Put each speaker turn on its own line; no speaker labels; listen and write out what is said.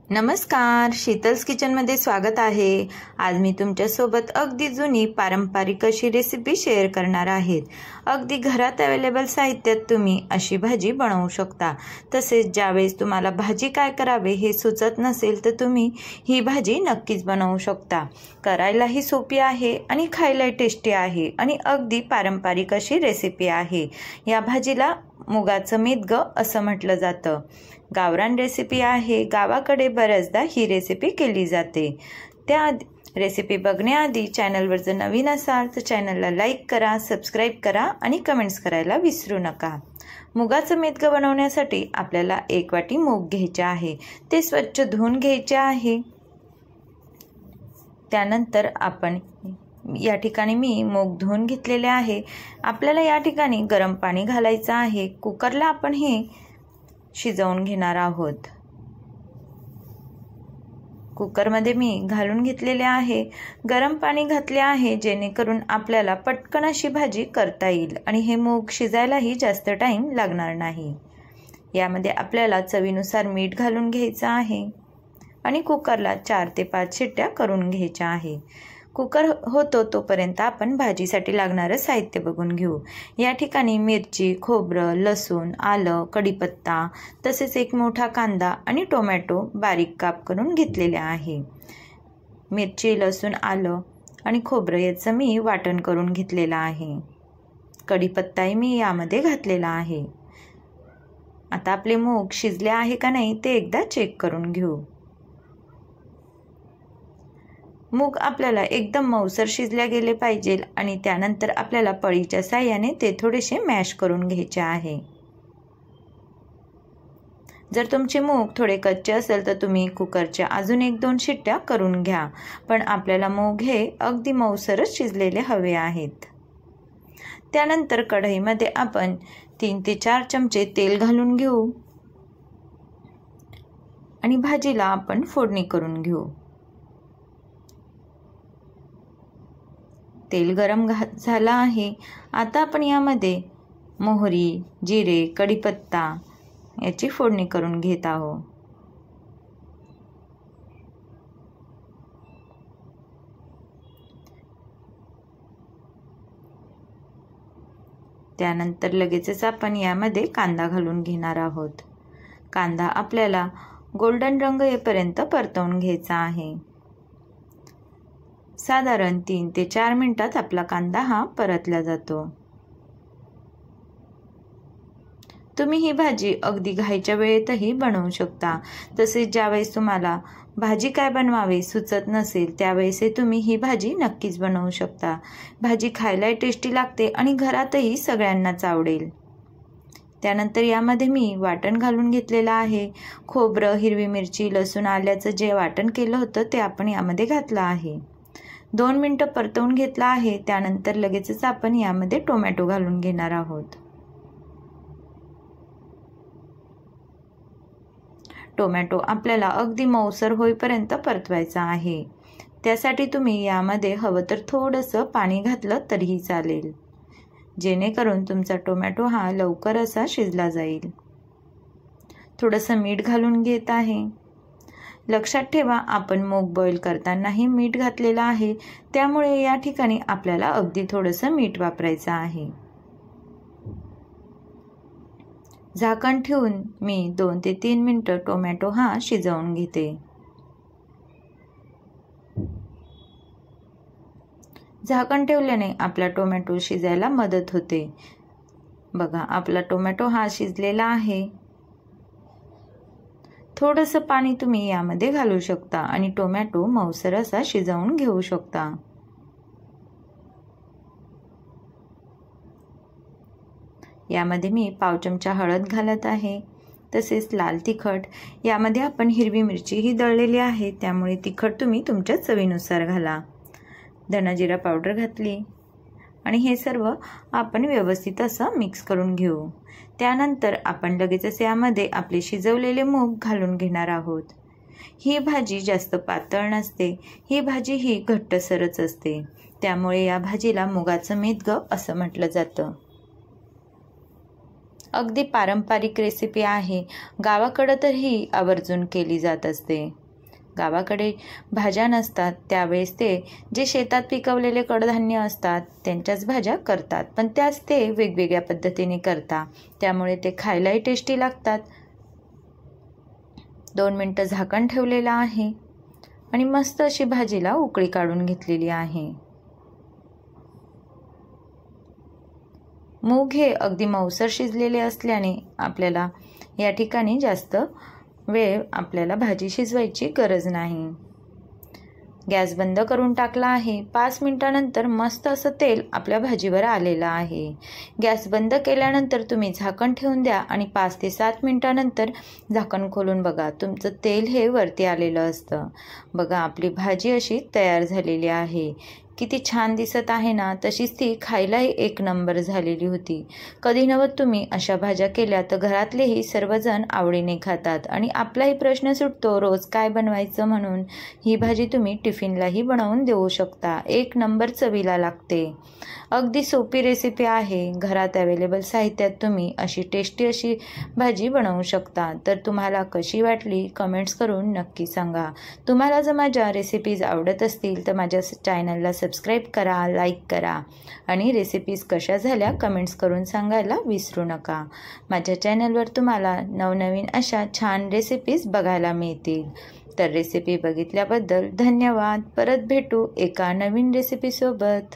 नमस्कार, शीतल्स किचनमध्ये स्वागत आहे। आज मी तुमच्यासोबत अगदी जुनी पारंपरिक अशी रेसिपी शेअर करणार आहे। अगदी घरात अवेलेबल साहित्यात तुम्ही अशी भाजी बनवू शकता। तसेच ज्यावेळेस तुम्हाला भाजी काय करावे हे सुचत नसेल तर तुम्ही ही भाजी नक्कीच बनवू शकता। करायलाही सोपी आहे आणि खायलाही टेस्टी आहे आणि अगदी पारंपरिक अशी रेसिपी आहे। या भाजीला मुगाचं मेदगं असं म्हटलं जातं। गावरान रेसिपी आहे। गावाकडे बऱ्याचदा ही रेसिपी केली जाते। त्या रेसिपी बघण्याआधी चॅनलवर जर नवीन असाल तर चॅनलला लाईक करा, सबस्क्राईब करा आणि कमेंट्स करायला विसरू नका। मुगाचं मेदगं बनवण्यासाठी आपल्याला 1 वाटी मूग घ्यायचे आहे। ते स्वच्छ धुवून घ्यायचे आहे। त्यानंतर आपण या ठिकाणी मी मूग धुवून घेतलेले आहे। आपल्याला या ठिकाणी गरम पाणी घालायचं आहे। कुकरला आपण हे शिजवून घेणार आहोत। कुकरमध्ये मी घालून घेतलेले आहे। गरम पाणी घातले आहे जेणेकरून आपल्याला पटकन अशी भाजी करता येईल आणि हे मूग शिजायलाही जास्त टाइम लागणार नाही। यामध्ये आपल्याला चवीनुसार मीठ घालून घ्यायचं आहे आणि कुकरला 4 ते 5 शिट्ट्या करून घ्यायच्या आहे। कुकर होतो तोपर्यंत आपण भाजीसाठी लागणारं साहित्य बघून घेऊ। या ठिकाणी मिरची, खोबरं, लसूण, आलं, कढीपत्ता तसेच 1 मोठा कांदा आणि टोमॅटो बारीक काप करून घेतलेले आहे। मिरची, लसूण, आलं आणि खोबरं याचं मी वाटण करून घेतलेलं आहे। कढीपत्ताही मी यामध्ये घातलेला आहे। आता आपले मूग शिजले आहे का नाही ते एकदा चेक करून घेऊ। मूग आपल्याला एकदम मऊसर शिजले गेले पाहिजे आणि त्यानंतर आपल्याला पळीच्या साहाय्याने ते थोडेसे मॅश करून घ्यायचे आहे। जर तुमचे मूग थोडे कच्चे असेल तर तुम्ही कुकरच्या अजून 1-2 शिट्ट्या करून घ्या, पण आपल्याला मूग हे अगदी मऊसरच शिजलेले हवे आहेत। त्यानंतर कढईमध्ये आपण 3 ते 4 चमचे तेल घालून घेऊ आणि भाजीला आपण फोडणी करून घेऊ। तेल गरम झालं आहे। आता आपण यामध्ये मोहरी, जिरे, कढीपत्ता याची फोडणी करून घेत आहोत। त्यानंतर लगेचच आपण यामध्ये कांदा घालून घेणार आहोत। कांदा आपल्याला गोल्डन रंग येईपर्यंत परतवून घ्यायचा आहे। साधारण 3 ते 4 मिनिटात आपला कांदा हा परतला जातो। तुम्ही ही भाजी अगदी घाईच्या वेळेतही बनवू शकता। तसेच ज्यावेळेस तुम्हाला भाजी काय बनवावे सुचत नसेल त्यावेळेस तुम्ही ही भाजी नक्कीच बनवू शकता। भाजी खायला टेस्टी लागते आणि घरातही सगळ्यांनाच आवडेल। त्यानंतर यामध्ये मी वाटण घालून घेतलेलं आहे। खोबरं, हिरवी मिरची, लसूण, आल्याचं जे वाटण केलं होतं ते आपण यामध्ये घातलं आहे। 2 मिनिटं परतवून घेतला आहे। त्यानंतर लगेचच आपण यामध्ये टोमॅटो घालून घेणार आहोत। टोमॅटो आपल्याला अगदी मऊसर होईपर्यंत परतवायचा आहे। त्यासाठी तुम्ही यामध्ये हवं तर थोडंसं पाणी घातलं तरीही चालेल, जेणेकरून तुमचा टोमॅटो हा लवकर असा शिजला जाईल। थोडंसं मीठ घालून घेत आहे। लक्षात ठेवा आपण मूग बॉईल करतानाही मीठ घातलेलं आहे, त्यामुळे या ठिकाणी आपल्याला अगदी थोडंसं मीठ वापरायचं आहे। झाकण ठेवून मी 2 ते 3 मिनिटं टोमॅटो हा शिजवून घेते। झाकण ठेवल्याने आपला टोमॅटो शिजायला मदत होते। बघा आपला टोमॅटो हा शिजलेला आहे। थोडंसं पाणी तुम्ही यामध्ये घालू शकता आणि टोमॅटो मऊसर असा शिजवून घेऊ शकता। यामध्ये मी पाव चमचा हळद घालत आहे। तसेच लाल तिखट, यामध्ये आपण हिरवी मिरची ही दळलेली आहे, त्यामुळे तिखट तुम्ही तुमच्या चवीनुसार घाला। धना जिरा पावडर घातली आणि हे सर्व आपण व्यवस्थित असं मिक्स करून घेऊ। त्यानंतर आपण लगेचच यामध्ये आपले शिजवलेले मूग घालून घेणार आहोत। ही भाजी जास्त पातळ नसते, ही भाजी ही घट्टसरच असते, त्यामुळे या भाजीला मुगाचं मेदगं असं म्हटलं जातं। अगदी पारंपरिक रेसिपी आहे. गावाकडं तर ही आवर्जून केली जात असते. गावाकडे भाज्या नसतात त्यावेळेस ते जे शेतात पिकवलेले कडधान्य असतात त्यांच्याच भाज्या करतात, पण त्याच ते वेगवेगळ्या पद्धतीने करतात, त्यामुळे ते खायलाही टेस्टी लागतात. 2 मिनटं झाकण ठेवलेलं आहे आणि मस्त अशी भाजीला उकळी काढून घेतलेली आहे. मूग हे अगदी मऊसर शिजलेले असल्याने आपल्याला या ठिकाणी जास्त वेळ आपल्याला भाजी शिजवायची गरज नाही. गॅस बंद करून टाकला आहे. 5 मिनिटानंतर मस्त असं तेल आपल्या भाजीवर आलेलं आहे. गॅस बंद केल्यानंतर तुम्ही झाकण ठेवून द्या आणि 5 ते 7 मिनिटानंतर झाकण खोलून बघा. तुमचं तेल हे वरती आलेलं असतं. बघा आपली भाजी अशी तयार झालेली आहे. किती छान दिसत आहे ना. तशीच ती खायलाही एक नंबर झालेली होती. कधी नव्हत तुम्ही अशा भाज्या केल्या तर घरातलेही सर्वजण आवडीने खातात आणि आपलाही प्रश्न सुटतो रोज काय बनवायचं म्हणून. ही भाजी तुम्ही टिफिनलाही बनवून देऊ शकता. एक नंबर चवीला लागते. अगदी सोपी रेसिपी आहे. घरात अवेलेबल साहित्यात तुम्ही अशी टेस्टी अशी भाजी बनवू शकता. तर तुम्हाला कशी वाटली कमेंट्स करून नक्की सांगा. तुम्हाला जर माझ्या रेसिपीज आवडत असतील तर माझ्या चॅनलला सबस्क्राईब करा, लाईक करा आणि रेसिपीज कशा झाल्या कमेंट्स करून सांगायला विसरू नका. माझ्या चॅनलवर तुम्हाला नवनवीन अशा छान रेसिपीज बघायला मिळतील. तर रेसिपी बघितल्याबद्दल धन्यवाद. परत भेटू एका नवीन रेसिपीसोबत.